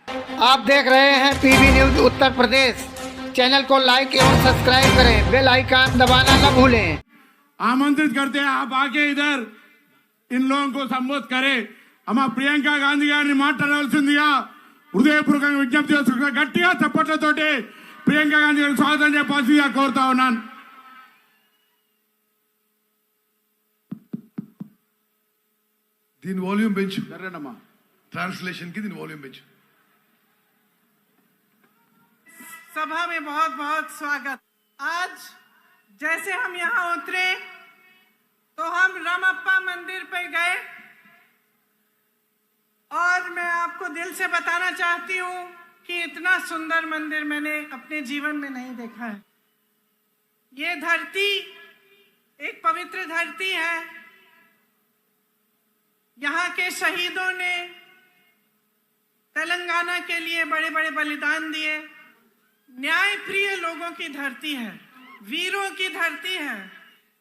आप देख रहे हैं PB news Uttar Pradesh. Channel को लाइक एवं सब्सक्राइब करें, बेल आइकन दबाना न भूलें। आमंत्रित करते हैं आप आके इधर इन लोगों को संबोधित करें। अम्मा प्रियंका गांधी గారిని మాట్లాడాల్సిందిగా హృదయపూర్వకంగా విజ్ఞప్తి చేస్తున్నా। గట్టిగా చప్పట్లతోటి ప్రియాంక గాంధీ గారికి స్వాగతం చెప్పాల్సిందిగా కోరుతా ఉన్నాను। దీని వాల్యూమ్ పెంచు ट्रांसलेशन की दिन वॉल्यूम बेच। सभा में बहुत बहुत स्वागत। आज जैसे हम यहाँ उतरे तो हम रामप्पा मंदिर पे गए और मैं आपको दिल से बताना चाहती हूँ कि इतना सुंदर मंदिर मैंने अपने जीवन में नहीं देखा है। ये धरती एक पवित्र धरती है। यहाँ के शहीदों ने तेलंगाना के लिए बड़े बड़े बलिदान दिए। न्याय प्रिय लोगों की धरती है, वीरों की धरती है।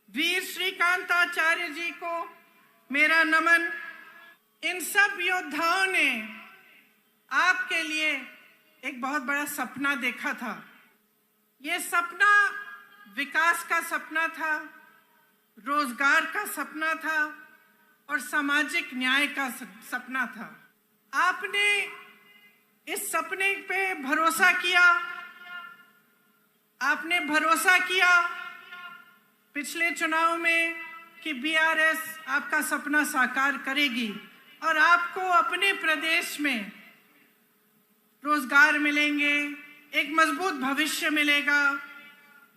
वीर श्रीकांताचार्य जी को मेरा नमन। इन सब योद्धाओं ने आपके लिए एक बहुत बड़ा सपना देखा था। ये सपना विकास का सपना था, रोजगार का सपना था और सामाजिक न्याय का सपना था। आपने इस सपने पे भरोसा किया। आपने भरोसा किया पिछले चुनाव में कि बीआरएस आपका सपना साकार करेगी और आपको अपने प्रदेश में रोजगार मिलेंगे, एक मजबूत भविष्य मिलेगा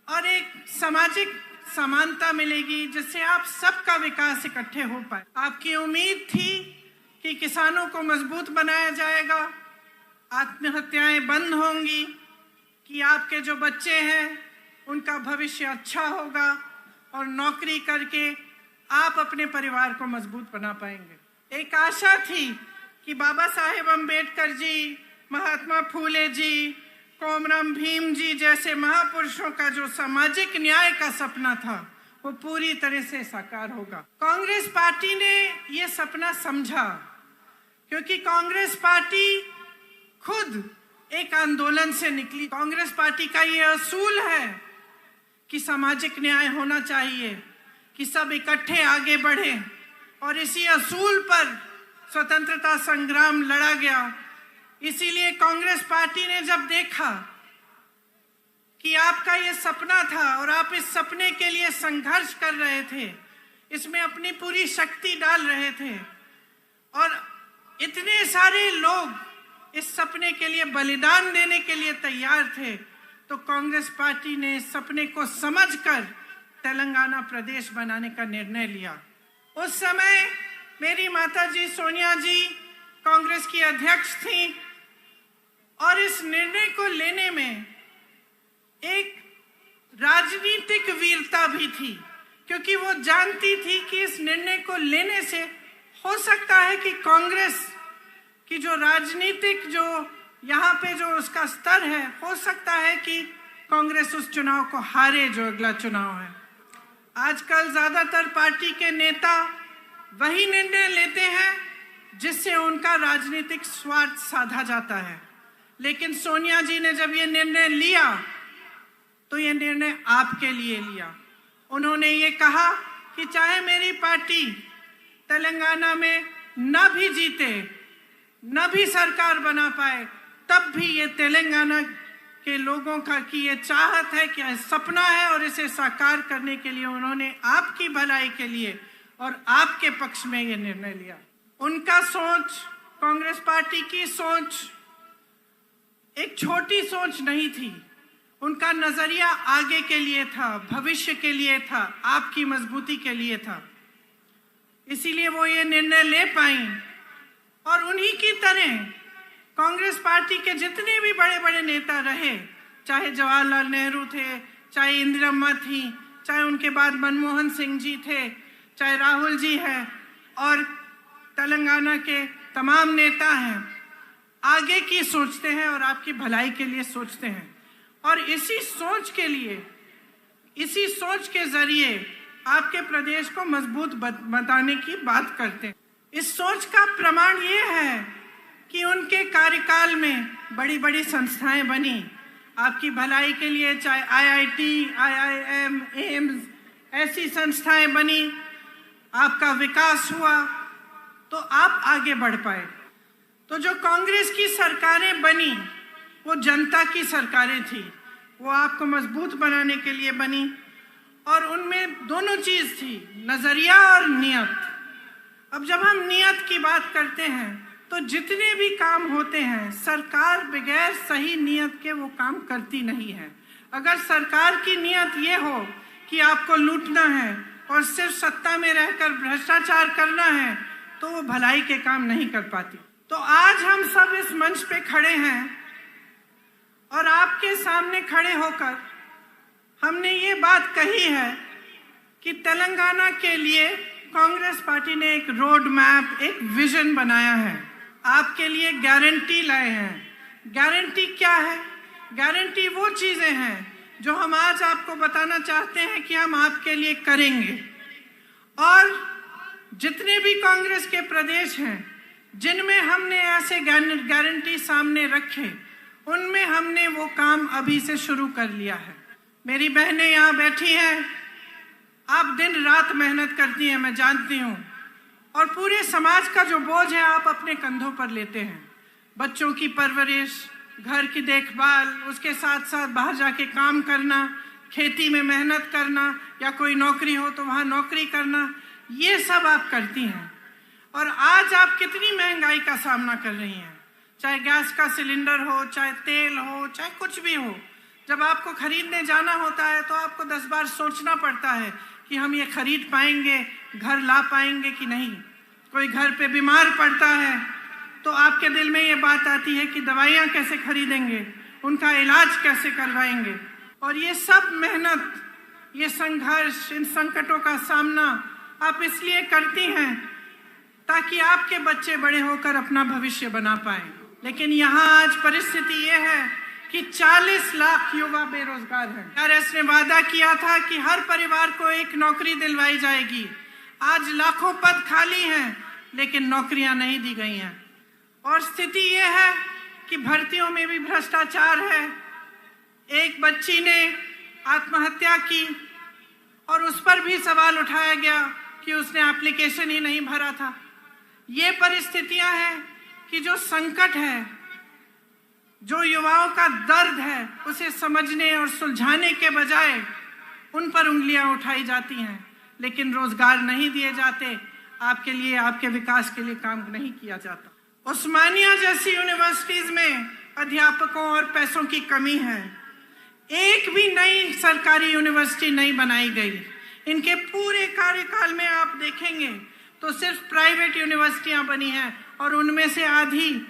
और एक सामाजिक समानता मिलेगी जिससे आप सबका विकास इकट्ठे हो पाए। आपकी उम्मीद थी कि किसानों को मजबूत बनाया जाएगा, आत्महत्याएं बंद होंगी, कि आपके जो बच्चे हैं उनका भविष्य अच्छा होगा और नौकरी करके आप अपने परिवार को मजबूत बना पाएंगे। एक आशा थी कि बाबा साहेब अम्बेडकर जी, महात्मा फूले जी, कोमरम भीम जी जैसे महापुरुषों का जो सामाजिक न्याय का सपना था वो पूरी तरह से साकार होगा। कांग्रेस पार्टी ने ये सपना समझा क्योंकि कांग्रेस पार्टी खुद एक आंदोलन से निकली। कांग्रेस पार्टी का ये असूल है कि सामाजिक न्याय होना चाहिए, कि सब इकट्ठे आगे बढ़े और इसी असूल पर स्वतंत्रता संग्राम लड़ा गया। इसीलिए कांग्रेस पार्टी ने जब देखा कि आपका ये सपना था और आप इस सपने के लिए संघर्ष कर रहे थे, इसमें अपनी पूरी शक्ति डाल रहे थे और इतने सारे लोग इस सपने के लिए बलिदान देने के लिए तैयार थे, तो कांग्रेस पार्टी ने इस सपने को समझकर तेलंगाना प्रदेश बनाने का निर्णय लिया। उस समय मेरी माताजी सोनिया जी कांग्रेस की अध्यक्ष थी और इस निर्णय को लेने में एक राजनीतिक वीरता भी थी क्योंकि वो जानती थी कि इस निर्णय को लेने से हो सकता है कि कांग्रेस कि जो राजनीतिक जो यहाँ पे जो उसका स्तर है, हो सकता है कि कांग्रेस उस चुनाव को हारे जो अगला चुनाव है। आजकल ज्यादातर पार्टी के नेता वही निर्णय लेते हैं जिससे उनका राजनीतिक स्वार्थ साधा जाता है, लेकिन सोनिया जी ने जब ये निर्णय लिया तो ये निर्णय आपके लिए लिया। उन्होंने ये कहा कि चाहे मेरी पार्टी तेलंगाना में न भी जीते, न भी सरकार बना पाए, तब भी ये तेलंगाना के लोगों का की ये चाहत है कि सपना है और इसे साकार करने के लिए उन्होंने आपकी भलाई के लिए और आपके पक्ष में ये निर्णय लिया। उनका सोच, कांग्रेस पार्टी की सोच एक छोटी सोच नहीं थी। उनका नजरिया आगे के लिए था, भविष्य के लिए था, आपकी मजबूती के लिए था। इसीलिए वो ये निर्णय ले पाई और उन्हीं की तरह कांग्रेस पार्टी के जितने भी बड़े बड़े नेता रहे, चाहे जवाहरलाल नेहरू थे, चाहे इंदिरम्मा थी, चाहे उनके बाद मनमोहन सिंह जी थे, चाहे राहुल जी हैं और तेलंगाना के तमाम नेता हैं, आगे की सोचते हैं और आपकी भलाई के लिए सोचते हैं और इसी सोच के लिए, इसी सोच के जरिए आपके प्रदेश को मजबूत बनाने की बात करते हैं। इस सोच का प्रमाण ये है कि उनके कार्यकाल में बड़ी बड़ी संस्थाएं बनी आपकी भलाई के लिए, चाहे IIT, IIM, एम्स, ऐसी संस्थाएं बनी, आपका विकास हुआ तो आप आगे बढ़ पाए। तो जो कांग्रेस की सरकारें बनी वो जनता की सरकारें थी, वो आपको मजबूत बनाने के लिए बनी और उनमें दोनों चीज थी, नजरिया और नियत। अब जब हम नियत की बात करते हैं तो जितने भी काम होते हैं सरकार बगैर सही नियत के वो काम करती नहीं है। अगर सरकार की नियत ये हो कि आपको लूटना है और सिर्फ सत्ता में रहकर भ्रष्टाचार करना है तो वो भलाई के काम नहीं कर पाती। तो आज हम सब इस मंच पे खड़े हैं और आपके सामने खड़े होकर हमने ये बात कही है कि तेलंगाना के लिए कांग्रेस पार्टी ने एक रोड मैप, एक विजन बनाया है, आपके लिए गारंटी लाए हैं। गारंटी क्या है? गारंटी वो चीजें हैं जो हम आज आपको बताना चाहते हैं कि हम आपके लिए करेंगे। और जितने भी कांग्रेस के प्रदेश हैं जिनमें हमने ऐसे गारंटी सामने रखे, उनमें हमने वो काम अभी से शुरू कर लिया है। मेरी बहनें यहाँ बैठी हैं, आप दिन रात मेहनत करती हैं, मैं जानती हूँ, और पूरे समाज का जो बोझ है आप अपने कंधों पर लेते हैं। बच्चों की परवरिश, घर की देखभाल, उसके साथ साथ बाहर जाके काम करना, खेती में मेहनत करना, या कोई नौकरी हो तो वहाँ नौकरी करना, ये सब आप करती हैं। और आज आप कितनी महंगाई का सामना कर रही हैं, चाहे गैस का सिलेंडर हो, चाहे तेल हो, चाहे कुछ भी हो। जब आपको खरीदने जाना होता है तो आपको 10 बार सोचना पड़ता है कि हम ये खरीद पाएंगे, घर ला पाएंगे कि नहीं। कोई घर पे बीमार पड़ता है तो आपके दिल में ये बात आती है कि दवाइयाँ कैसे खरीदेंगे, उनका इलाज कैसे करवाएंगे। और ये सब मेहनत, ये संघर्ष, इन संकटों का सामना आप इसलिए करती हैं ताकि आपके बच्चे बड़े होकर अपना भविष्य बना पाएं। लेकिन यहाँ आज परिस्थिति ये है कि 40 लाख युवा बेरोजगार हैं। कांग्रेस ने वादा किया था कि हर परिवार को एक नौकरी दिलवाई जाएगी। आज लाखों पद खाली हैं लेकिन नौकरियां नहीं दी गई हैं। और स्थिति ये है कि भर्तियों में भी भ्रष्टाचार है। एक बच्ची ने आत्महत्या की और उस पर भी सवाल उठाया गया कि उसने एप्लीकेशन ही नहीं भरा था। ये परिस्थितियां हैं कि जो संकट है, जो युवाओं का दर्द है, उसे समझने और सुलझाने के बजाय उन पर उंगलियां उठाई जाती हैं, लेकिन रोजगार नहीं दिए जाते, आपके लिए, आपके विकास के लिए काम नहीं किया जाता। उस्मानिया जैसी यूनिवर्सिटीज में अध्यापकों और पैसों की कमी है। एक भी नई सरकारी यूनिवर्सिटी नहीं बनाई गई। इनके पूरे कार्यकाल में आप देखेंगे तो सिर्फ प्राइवेट यूनिवर्सिटियां बनी हैं और उनमें से आधी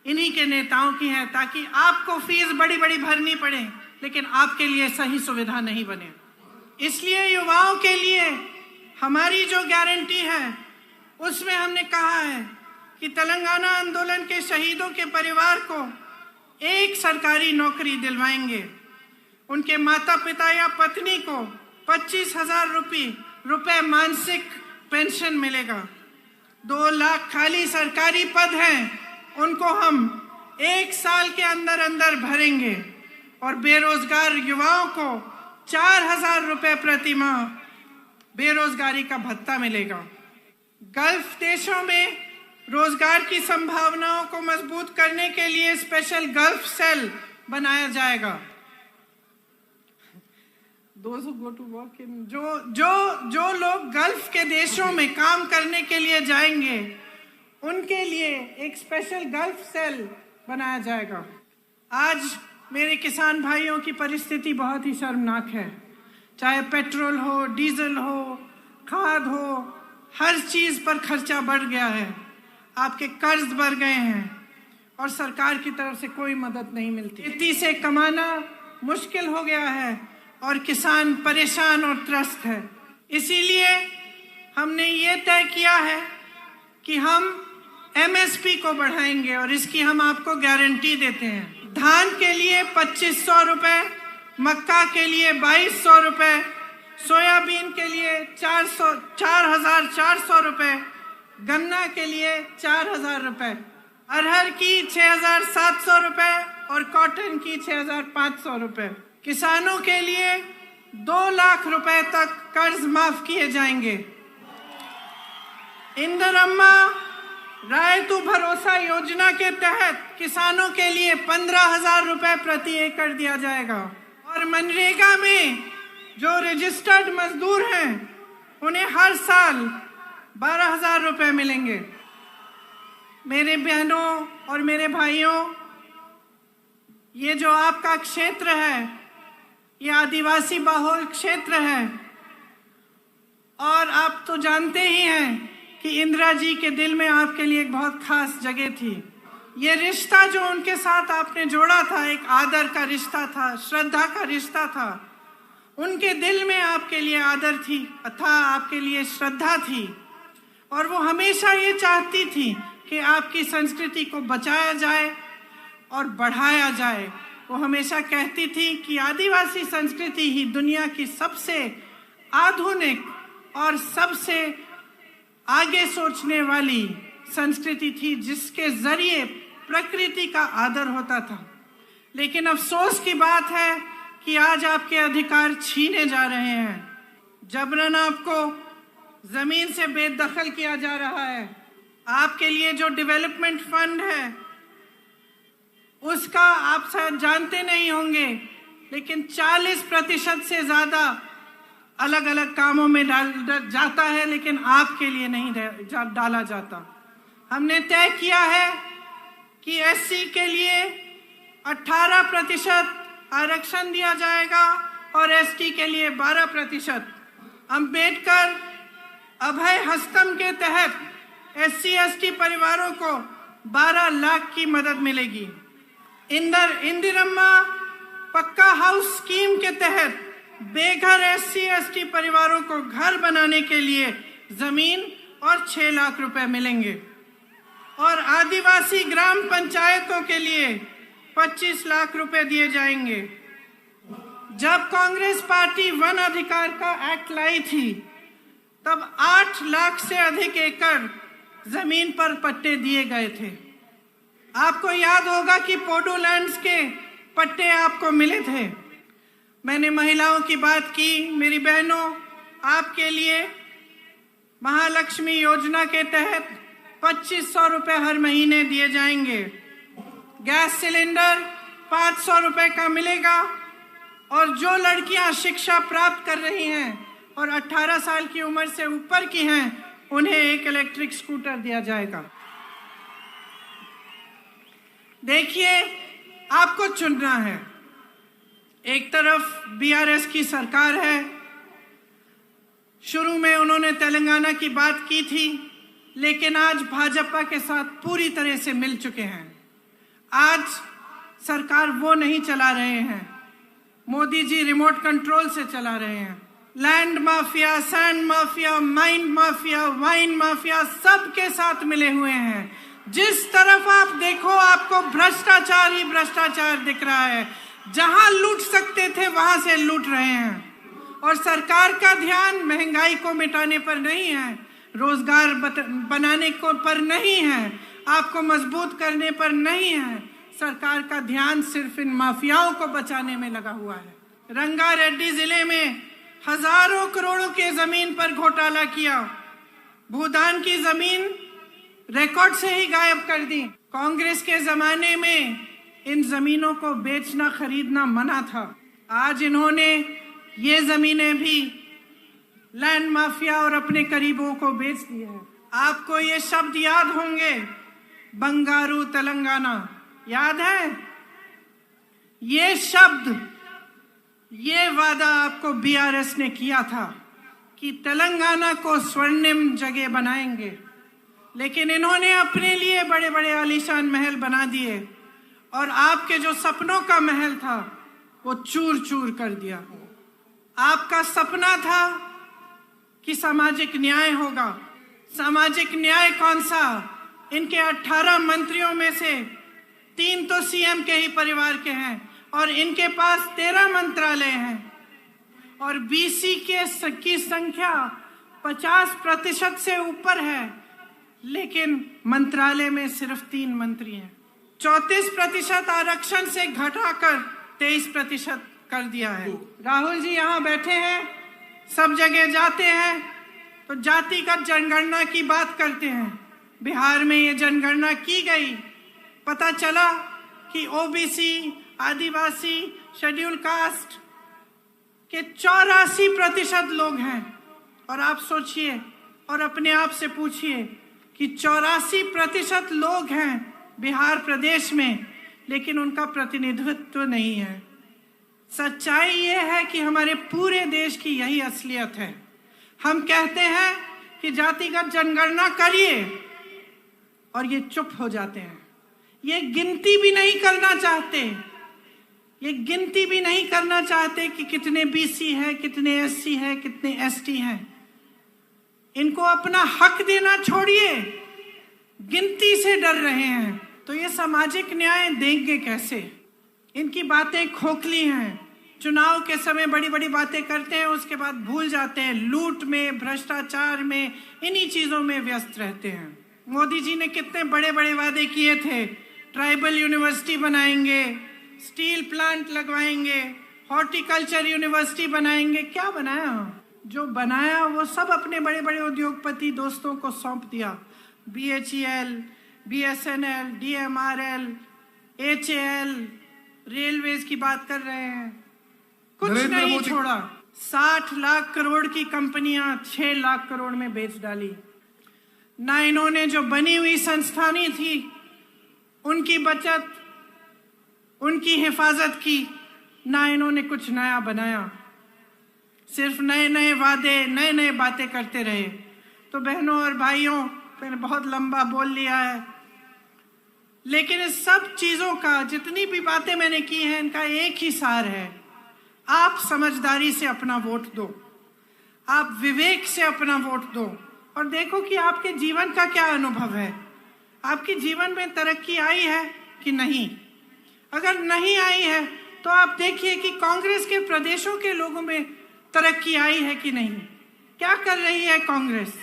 इन्हीं के नेताओं की है, ताकि आपको फीस बड़ी बड़ी भरनी पड़े लेकिन आपके लिए सही सुविधा नहीं बने। इसलिए युवाओं के लिए हमारी जो गारंटी है उसमें हमने कहा है कि तेलंगाना आंदोलन के शहीदों के परिवार को एक सरकारी नौकरी दिलवाएंगे। उनके माता पिता या पत्नी को 25,000 रुपए मासिक पेंशन मिलेगा। 2 लाख खाली सरकारी पद हैं, उनको हम 1 साल के अंदर अंदर भरेंगे। और बेरोजगार युवाओं को 4,000 रुपए प्रति माह बेरोजगारी का भत्ता मिलेगा। गल्फ देशों में रोजगार की संभावनाओं को मजबूत करने के लिए स्पेशल गल्फ सेल बनाया जाएगा। जो लोग गल्फ के देशों में काम करने के लिए जाएंगे उनके लिए एक स्पेशल गल्फ सेल बनाया जाएगा। आज मेरे किसान भाइयों की परिस्थिति बहुत ही शर्मनाक है। चाहे पेट्रोल हो, डीजल हो, खाद हो, हर चीज पर खर्चा बढ़ गया है। आपके कर्ज बढ़ गए हैं और सरकार की तरफ से कोई मदद नहीं मिलती। खेती से कमाना मुश्किल हो गया है और किसान परेशान और त्रस्त है। इसीलिए हमने ये तय किया है कि हम MSP को बढ़ाएंगे और इसकी हम आपको गारंटी देते हैं। धान के लिए 2,500 रुपए, मक्का के लिए 2,200 रुपए, सोयाबीन के लिए 4,400 रुपए, गन्ना के लिए 4,000 रुपए। अरहर की 6,700 रुपए और कॉटन की 6,500 रुपए। किसानों के लिए 2 लाख रुपए तक कर्ज माफ किए जाएंगे। इंदिरम्मा रायतु भरोसा योजना के तहत किसानों के लिए 15,000 रुपए प्रति एकड़ दिया जाएगा। और मनरेगा में जो रजिस्टर्ड मजदूर हैं उन्हें हर साल 12,000 रुपए मिलेंगे। मेरे बहनों और मेरे भाइयों, ये जो आपका क्षेत्र है ये आदिवासी बहुल क्षेत्र है और आप तो जानते ही हैं कि इंदिरा जी के दिल में आपके लिए एक बहुत खास जगह थी। ये रिश्ता जो उनके साथ आपने जोड़ा था एक आदर का रिश्ता था, श्रद्धा का रिश्ता था। उनके दिल में आपके लिए आदर थी अथा आपके लिए श्रद्धा थी और वो हमेशा ये चाहती थी कि आपकी संस्कृति को बचाया जाए और बढ़ाया जाए। वो हमेशा कहती थी कि आदिवासी संस्कृति ही दुनिया की सबसे आधुनिक और सबसे आगे सोचने वाली संस्कृति थी जिसके जरिए प्रकृति का आदर होता था। लेकिन अफसोस की बात है कि आज आपके अधिकार छीने जा रहे हैं। जबरन आपको जमीन से बेदखल किया जा रहा है। आपके लिए जो डेवलपमेंट फंड है उसका आप जानते नहीं होंगे, लेकिन 40% से ज्यादा अलग अलग कामों में डाल जाता है, लेकिन आपके लिए नहीं डाला जाता। हमने तय किया है कि एससी के लिए 18% आरक्षण दिया जाएगा और एसटी के लिए 12%। अंबेडकर अभय हस्तम के तहत एससी एसटी परिवारों को 12 लाख की मदद मिलेगी। इंदिरम्मा पक्का हाउस स्कीम के तहत बेघर एससी एसटी परिवारों को घर बनाने के लिए जमीन और 6 लाख रुपए मिलेंगे और आदिवासी ग्राम पंचायतों के लिए 25 लाख रुपए दिए जाएंगे। जब कांग्रेस पार्टी वन अधिकार का एक्ट लाई थी तब 8 लाख से अधिक एकड़ जमीन पर पट्टे दिए गए थे। आपको याद होगा कि पोडोलैंड्स के पट्टे आपको मिले थे। मैंने महिलाओं की बात की। मेरी बहनों, आपके लिए महालक्ष्मी योजना के तहत 2500 रुपए हर महीने दिए जाएंगे। गैस सिलेंडर 500 रुपए का मिलेगा और जो लड़कियां शिक्षा प्राप्त कर रही हैं और 18 साल की उम्र से ऊपर की हैं उन्हें एक इलेक्ट्रिक स्कूटर दिया जाएगा। देखिए, आपको चुनना है। एक तरफ बीआरएस की सरकार है। शुरू में उन्होंने तेलंगाना की बात की थी, लेकिन आज भाजपा के साथ पूरी तरह से मिल चुके हैं। आज सरकार वो नहीं चला रहे हैं, मोदी जी रिमोट कंट्रोल से चला रहे हैं। Land mafia, sand mafia, mine mafia, wine mafia सब के साथ मिले हुए हैं। जिस तरफ आप देखो आपको भ्रष्टाचार ही भ्रष्टाचार दिख रहा है। जहां लूट सकते थे वहां से लूट रहे हैं और सरकार का ध्यान महंगाई को मिटाने पर नहीं है, रोजगार बनाने को पर नहीं है, आपको मजबूत करने पर नहीं है। सरकार का ध्यान सिर्फ इन माफियाओं को बचाने में लगा हुआ है। रंगारेड्डी जिले में हजारों करोड़ों के जमीन पर घोटाला किया। भूदान की जमीन रिकॉर्ड से ही गायब कर दी। कांग्रेस के जमाने में इन जमीनों को बेचना खरीदना मना था। आज इन्होंने ये जमीनें भी लैंड माफिया और अपने करीबों को बेच दी है। आपको ये शब्द याद होंगे, बंगारू तेलंगाना, याद है? ये शब्द, ये वादा आपको बीआरएस ने किया था कि तेलंगाना को स्वर्णिम जगह बनाएंगे, लेकिन इन्होंने अपने लिए बड़े बड़े आलीशान महल बना दिए और आपके जो सपनों का महल था वो चूर चूर कर दिया। आपका सपना था कि सामाजिक न्याय होगा। सामाजिक न्याय कौन सा? इनके 18 मंत्रियों में से 3 तो सीएम के ही परिवार के हैं और इनके पास 13 मंत्रालय हैं और बीसी की संख्या 50% से ऊपर है। लेकिन मंत्रालय में सिर्फ 3 मंत्री हैं। 34% आरक्षण से घटाकर 23% कर दिया है। राहुल जी यहाँ बैठे हैं, सब जगह जाते हैं तो जातिगत जनगणना की बात करते हैं। बिहार में ये जनगणना की गई, पता चला कि ओबीसी, आदिवासी, शेड्यूल कास्ट के 84% लोग हैं। और आप सोचिए और अपने आप से पूछिए कि 84% लोग हैं बिहार प्रदेश में, लेकिन उनका प्रतिनिधित्व नहीं है। सच्चाई ये है कि हमारे पूरे देश की यही असलियत है। हम कहते हैं कि जातिगत जनगणना करिए और ये चुप हो जाते हैं। ये गिनती भी नहीं करना चाहते, ये गिनती भी नहीं करना चाहते कि कितने बीसी हैं, कितने एससी हैं, कितने एसटी हैं। इनको अपना हक देना छोड़िए, गिनती से डर रहे हैं। तो ये सामाजिक न्याय देंगे कैसे? इनकी बातें खोखली हैं। चुनाव के समय बड़ी बड़ी बातें करते हैं, उसके बाद भूल जाते हैं। लूट में, भ्रष्टाचार में, इन्हीं चीजों में व्यस्त रहते हैं। मोदी जी ने कितने बड़े बड़े वादे किए थे, ट्राइबल यूनिवर्सिटी बनाएंगे, स्टील प्लांट लगवाएंगे, हॉर्टिकल्चर यूनिवर्सिटी बनाएंगे। क्या बनाया? जो बनाया वो सब अपने बड़े बड़े उद्योगपति दोस्तों को सौंप दिया। BHEL, BSNL, DMRL, HAL, railways की बात कर रहे हैं, कुछ नहीं छोड़ा। 60 लाख करोड़ की कंपनियां 6 लाख करोड़ में बेच डाली। ना इन्होंने जो बनी हुई संस्थानें थी उनकी बचत, उनकी हिफाजत की, ना इन्होंने कुछ नया बनाया। सिर्फ नए नए वादे, नए नए बातें करते रहे। तो बहनों और भाइयों, मैंने बहुत लंबा बोल लिया है, लेकिन इस सब चीजों का, जितनी भी बातें मैंने की हैं, इनका एक ही सार है। आप समझदारी से अपना वोट दो, आप विवेक से अपना वोट दो और देखो कि आपके जीवन का क्या अनुभव है। आपके जीवन में तरक्की आई है कि नहीं? अगर नहीं आई है तो आप देखिए कि कांग्रेस के प्रदेशों के लोगों में तरक्की आई है कि नहीं। क्या कर रही है कांग्रेस?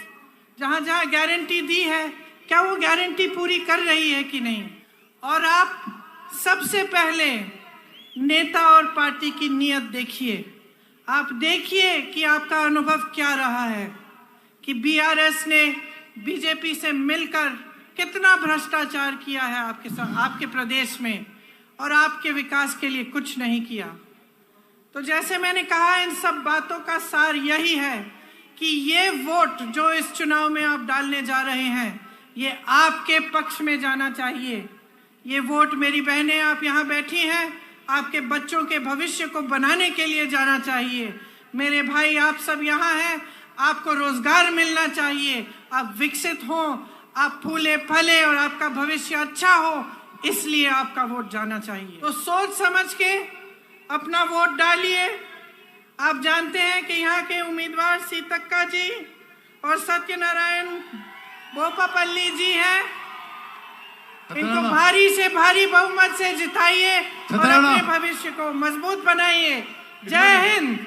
जहां जहां गारंटी दी है, क्या वो गारंटी पूरी कर रही है कि नहीं? और आप सबसे पहले नेता और पार्टी की नीयत देखिए। आप देखिए कि आपका अनुभव क्या रहा है कि बीआरएस ने बीजेपी से मिलकर कितना भ्रष्टाचार किया है आपके साथ, आपके प्रदेश में, और आपके विकास के लिए कुछ नहीं किया। तो जैसे मैंने कहा, इन सब बातों का सार यही है कि ये वोट जो इस चुनाव में आप डालने जा रहे हैं, ये आपके पक्ष में जाना चाहिए। ये वोट, मेरी बहनें आप यहाँ बैठी हैं, आपके बच्चों के भविष्य को बनाने के लिए जाना चाहिए। मेरे भाई आप सब यहाँ हैं, आपको रोजगार मिलना चाहिए, आप विकसित हो, आप फूले फले और आपका भविष्य अच्छा हो, इसलिए आपका वोट जाना चाहिए। तो सोच समझ के अपना वोट डालिए। आप जानते हैं कि यहाँ के उम्मीदवार सीतक्का जी और सत्यनारायण बोपापल्ली जी हैं। इनको भारी से भारी बहुमत से जिताइए और अपने भविष्य को मजबूत बनाइए। जय हिंद।